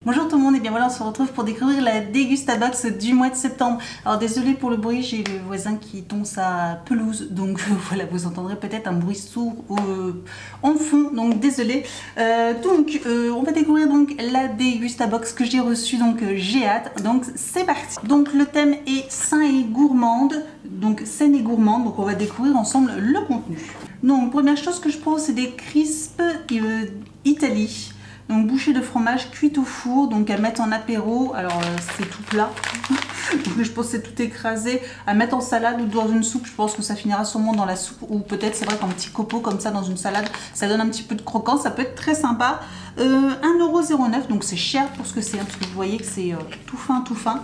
Bonjour tout le monde, et bien voilà, on se retrouve pour découvrir la Dégustabox du mois de septembre. Alors désolé pour le bruit, j'ai le voisin qui tombe sa pelouse, donc voilà, vous entendrez peut-être un bruit sourd en fond, donc désolé. On va découvrir donc la Dégustabox que j'ai reçue, donc j'ai hâte, donc c'est parti. Donc le thème est sain et gourmande, donc saine et gourmande, donc on va découvrir ensemble le contenu. Donc première chose que je prends, c'est des crisps Italie. Donc bouchée de fromage cuite au four, donc à mettre en apéro, alors c'est tout plat, donc je pense que c'est tout écrasé, à mettre en salade ou dans une soupe, je pense que ça finira sûrement dans la soupe, ou peut-être c'est vrai qu'un petit copeau comme ça dans une salade, ça donne un petit peu de croquant, ça peut être très sympa. 1,09 €, donc c'est cher pour ce que c'est, parce que vous voyez que c'est tout fin, tout fin.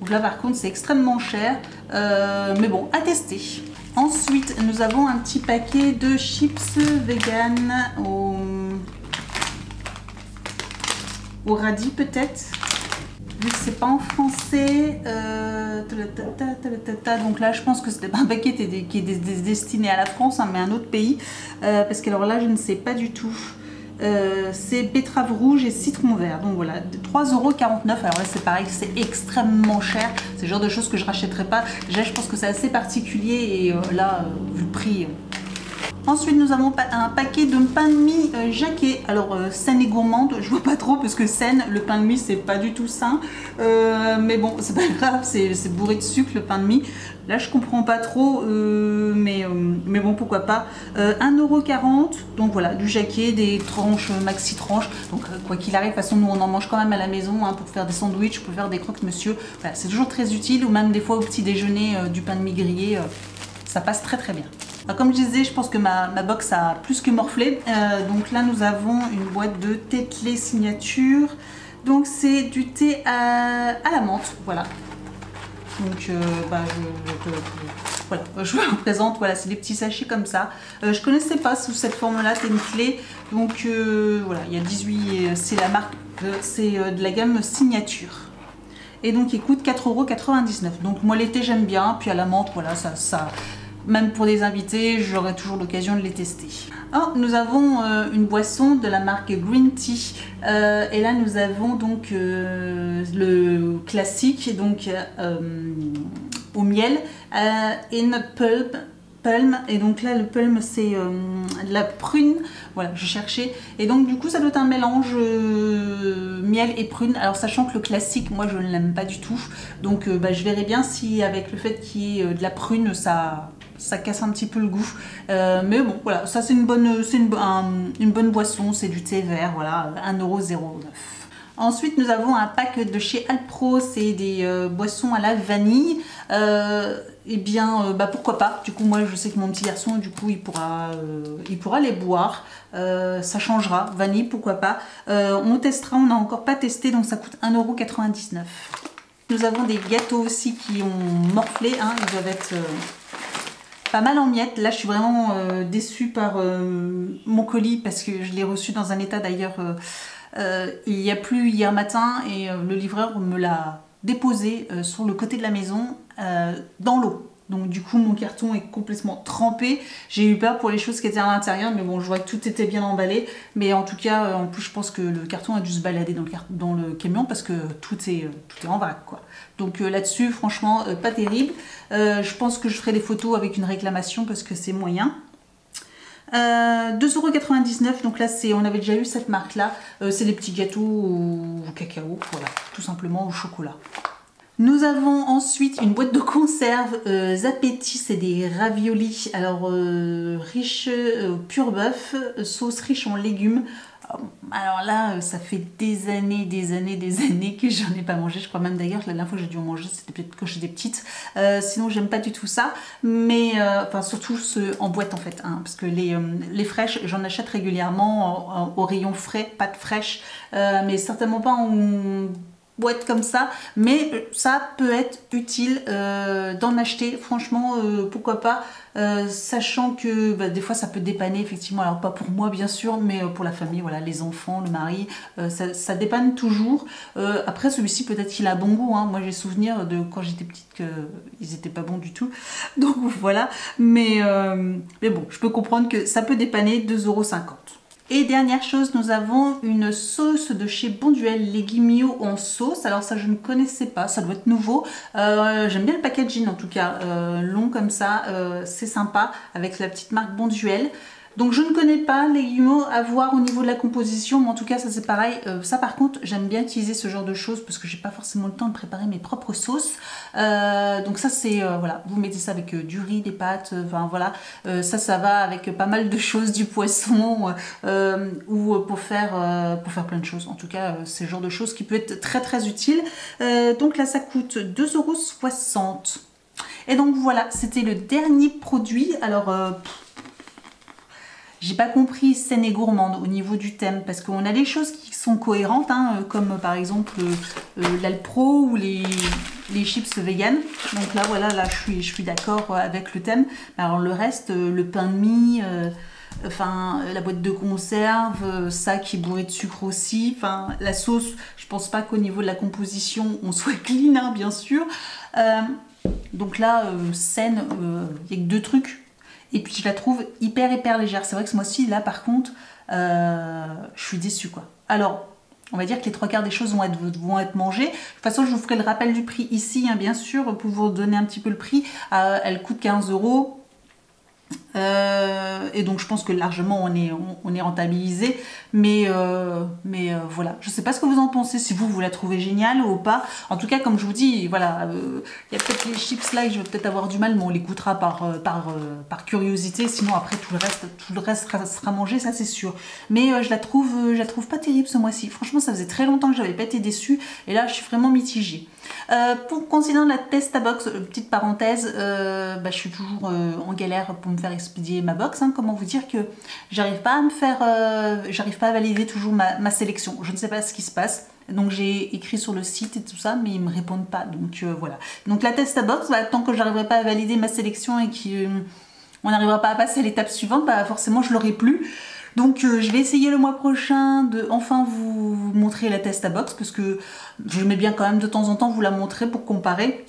Donc là par contre c'est extrêmement cher, mais bon, à tester. Ensuite nous avons un petit paquet de chips vegan au radis peut-être, vu que c'est pas en français. Donc là je pense que c'était pas un paquet qui est destiné à la France, hein, mais à un autre pays, parce que alors là je ne sais pas du tout. C'est betterave rouge et citron vert, donc voilà, 3,49 €. Alors là c'est pareil, c'est extrêmement cher, c'est le genre de choses que je rachèterais pas. Déjà je pense que c'est assez particulier, et là vu le prix. Ensuite, nous avons un paquet de pain de mie Jacquet. Alors, saine et gourmande, je vois pas trop parce que saine, le pain de mie, c'est pas du tout sain. Mais bon, c'est pas grave, c'est bourré de sucre le pain de mie. Là, je comprends pas trop, mais bon, pourquoi pas. 1,40 €, donc voilà, du Jacquet, des tranches, maxi tranches. Donc, quoi qu'il arrive, de toute façon, nous, on en mange quand même à la maison, hein, pour faire des sandwichs, pour faire des croque-monsieur. Voilà, c'est toujours très utile, ou même des fois au petit déjeuner, du pain de mie grillé, ça passe très très bien. Alors, comme je disais, je pense que ma box a plus que morflé. Donc là, nous avons une boîte de Tetley signature. Donc c'est du thé à la menthe, voilà. Donc voilà, je vous présente, voilà, c'est des petits sachets comme ça. Je connaissais pas sous cette forme-là, Tetley. Donc voilà, il y a 18, c'est la marque, c'est de la gamme signature. Et donc il coûte 4,99 €. Donc moi l'été j'aime bien, puis à la menthe, voilà, ça même pour des invités, j'aurai toujours l'occasion de les tester. Alors, nous avons une boisson de la marque Green Tea. Et là, nous avons donc le classique, donc au miel, in pulp. Et donc là le pulm c'est la prune, voilà, je cherchais, et donc du coup ça doit être un mélange miel et prune. Alors sachant que le classique moi je ne l'aime pas du tout, donc je verrai bien si avec le fait qu'il y ait de la prune ça casse un petit peu le goût, mais bon voilà, ça c'est une bonne boisson, c'est du thé vert, voilà, 1,09 €. Ensuite, nous avons un pack de chez Alpro, c'est des boissons à la vanille. Eh bien, pourquoi pas. Du coup, moi, je sais que mon petit garçon, du coup, il pourra les boire. Ça changera. Vanille, pourquoi pas. On testera, on n'a encore pas testé, donc ça coûte 1,99 €. Nous avons des gâteaux aussi qui ont morflé, hein, ils doivent être pas mal en miettes. Là, je suis vraiment déçue par mon colis parce que je l'ai reçu dans un état d'ailleurs. Il y a plu hier matin et le livreur me l'a déposé sur le côté de la maison dans l'eau. Donc du coup mon carton est complètement trempé. J'ai eu peur pour les choses qui étaient à l'intérieur, mais bon, je vois que tout était bien emballé. Mais en tout cas, en plus je pense que le carton a dû se balader dans le camion parce que tout est en vrac, quoi. Donc là-dessus franchement pas terrible. Je pense que je ferai des photos avec une réclamation parce que c'est moyen. 2,99 €, donc là on avait déjà eu cette marque là, c'est des petits gâteaux au cacao, voilà, tout simplement au chocolat. Nous avons ensuite une boîte de conserve Zapetti, c'est des raviolis, alors riche pur bœuf, sauce riche en légumes. Alors là, ça fait des années que j'en ai pas mangé. Je crois même d'ailleurs que la dernière fois que j'ai dû en manger, c'était peut-être quand j'étais petite. Sinon, j'aime pas du tout ça. Mais, enfin, surtout ceux en boîte en fait. Hein, parce que les fraîches, j'en achète régulièrement au rayon frais, pâtes fraîches. Mais certainement pas en boîte comme ça, mais ça peut être utile d'en acheter, franchement, pourquoi pas, sachant que des fois ça peut dépanner effectivement, alors pas pour moi bien sûr, mais pour la famille, voilà, les enfants, le mari, ça dépanne toujours. Après celui-ci peut-être qu'il a bon goût, hein. Moi j'ai souvenir de quand j'étais petite qu'ils étaient pas bons du tout, donc voilà, mais bon, je peux comprendre que ça peut dépanner 2,50 €. Et dernière chose, nous avons une sauce de chez Bonduelle, les guimiots en sauce. Alors ça, je ne connaissais pas, ça doit être nouveau. J'aime bien le packaging en tout cas, long comme ça, c'est sympa, avec la petite marque Bonduelle. Donc je ne connais pas les guimauds, à voir au niveau de la composition, mais en tout cas ça c'est pareil. Ça par contre j'aime bien utiliser ce genre de choses parce que j'ai pas forcément le temps de préparer mes propres sauces. Donc ça c'est voilà, vous mettez ça avec du riz, des pâtes, enfin voilà, ça va avec pas mal de choses, du poisson ou pour faire plein de choses. En tout cas c'est le genre de choses qui peut être très très utile. Donc là ça coûte 2,60 €. Et donc voilà, c'était le dernier produit. Alors j'ai pas compris saine et gourmande au niveau du thème parce qu'on a des choses qui sont cohérentes hein, comme par exemple l'Alpro ou les chips vegan. Donc là voilà, là je suis d'accord avec le thème. Alors le reste, le pain de mie, enfin la boîte de conserve, ça qui est bourré de sucre aussi, enfin la sauce, je pense pas qu'au niveau de la composition on soit clean hein, bien sûr. Donc là saine, il y a que deux trucs. Et puis je la trouve hyper légère. C'est vrai que ce mois-ci, là par contre, je suis déçue quoi. Alors, on va dire que les trois quarts des choses vont être mangées. De toute façon, je vous ferai le rappel du prix ici, hein, bien sûr, pour vous donner un petit peu le prix. Elle coûte 15 €. Et donc je pense que largement on est rentabilisé, mais voilà, je sais pas ce que vous en pensez, si vous la trouvez géniale ou pas. En tout cas comme je vous dis, voilà, il y a peut-être les chips là que je vais peut-être avoir du mal, mais on les goûtera par curiosité, sinon après tout le reste sera mangé, ça c'est sûr. Mais je la trouve pas terrible ce mois-ci, franchement ça faisait très longtemps que j'avais pas été déçue, et là je suis vraiment mitigée. Pour concernant la Testabox, petite parenthèse, je suis toujours en galère pour me faire expédier ma box. Hein. Comment vous dire que j'arrive pas à valider toujours ma sélection. Je ne sais pas ce qui se passe. Donc j'ai écrit sur le site et tout ça, mais ils me répondent pas. Donc voilà. Donc la Testabox, tant que j'arriverai pas à valider ma sélection et qu'on n'arrivera pas à passer à l'étape suivante, forcément je l'aurai plus. Donc je vais essayer le mois prochain de enfin vous montrer la Testabox parce que je mets bien quand même de temps en temps vous la montrer pour comparer.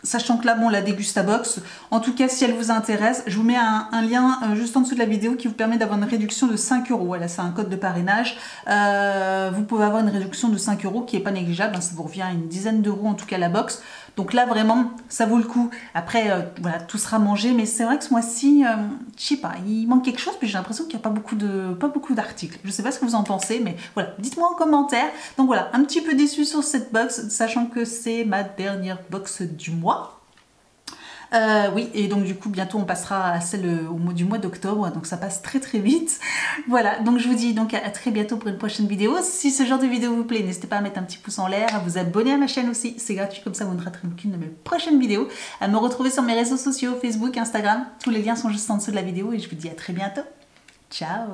Sachant que là, bon, la Dégustabox, en tout cas, si elle vous intéresse, je vous mets un lien juste en dessous de la vidéo qui vous permet d'avoir une réduction de 5 €. Voilà, c'est un code de parrainage. Vous pouvez avoir une réduction de 5 € qui n'est pas négligeable. Hein, ça vous revient à une dizaine d'euros, en tout cas, la box. Donc là, vraiment, ça vaut le coup. Après, voilà, tout sera mangé. Mais c'est vrai que ce mois-ci, je sais pas, il manque quelque chose. Puis j'ai l'impression qu'il n'y a pas beaucoup d'articles. Je ne sais pas ce que vous en pensez, mais voilà, dites-moi en commentaire. Donc voilà, un petit peu déçue sur cette box, sachant que c'est ma dernière box du mois. Oui, et donc du coup bientôt on passera à celle du mois d'octobre, donc ça passe très vite. Voilà, donc je vous dis donc à très bientôt pour une prochaine vidéo. Si ce genre de vidéo vous plaît, n'hésitez pas à mettre un petit pouce en l'air, à vous abonner à ma chaîne aussi, c'est gratuit, comme ça vous ne raterez aucune de mes prochaines vidéos, à me retrouver sur mes réseaux sociaux, Facebook, Instagram, tous les liens sont juste en dessous de la vidéo et je vous dis à très bientôt. Ciao!